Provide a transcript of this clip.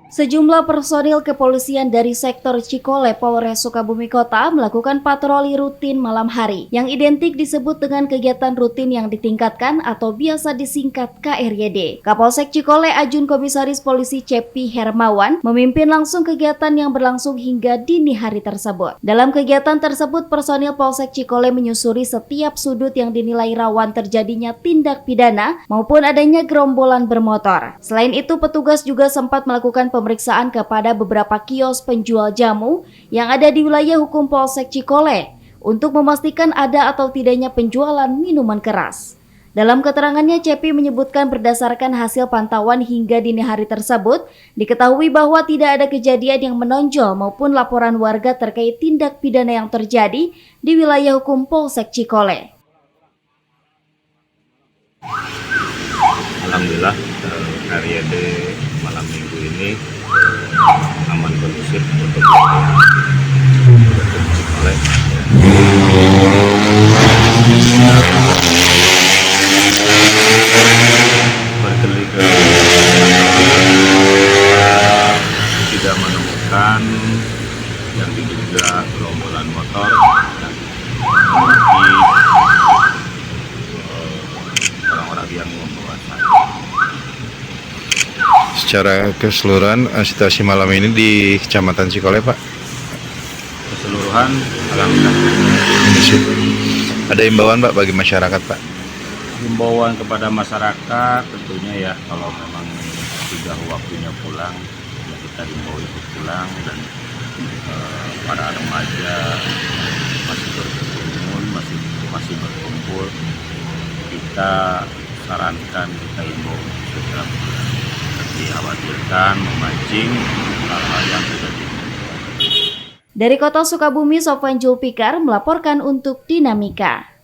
Sejumlah personil kepolisian dari sektor Cikole, Polres Sukabumi Kota melakukan patroli rutin malam hari yang identik disebut dengan kegiatan rutin yang ditingkatkan atau biasa disingkat KRYD. Kapolsek Cikole Ajun Komisaris Polisi Cepi Hermawan memimpin langsung kegiatan yang berlangsung hingga dini hari tersebut. Dalam kegiatan tersebut, personil Polsek Cikole menyusuri setiap sudut yang dinilai rawan terjadinya tindak pidana maupun adanya gerombolan bermotor. Selain itu, petugas juga sempat melakukan pemeriksaan kepada beberapa kios penjual jamu yang ada di wilayah hukum Polsek Cikole untuk memastikan ada atau tidaknya penjualan minuman keras. Dalam keterangannya, Cepi menyebutkan berdasarkan hasil pantauan hingga dini hari tersebut, diketahui bahwa tidak ada kejadian yang menonjol maupun laporan warga terkait tindak pidana yang terjadi di wilayah hukum Polsek Cikole. Alhamdulillah KRYD malam minggu ini aman kondusif untuk Cikole. Berkeliling ke tidak menemukan yang diduga gerombolan motor dan orang-orang yang membawa Secara keseluruhan situasi malam ini di Kecamatan Cikole, Pak? keseluruhan alhamdulillah. Ada imbauan, Pak, bagi masyarakat, Pak? Himbauan kepada masyarakat tentunya ya, kalau memang sudah waktunya pulang ya kita himbau untuk pulang, dan para remaja masih berkerumun, masih berkumpul, kita sarankan, kita himbau segera dikhawatirkan memancing hal-hal yang tidak diinginkan. Dari Kota Sukabumi, Sofwan Julfikar melaporkan untuk Dinamika.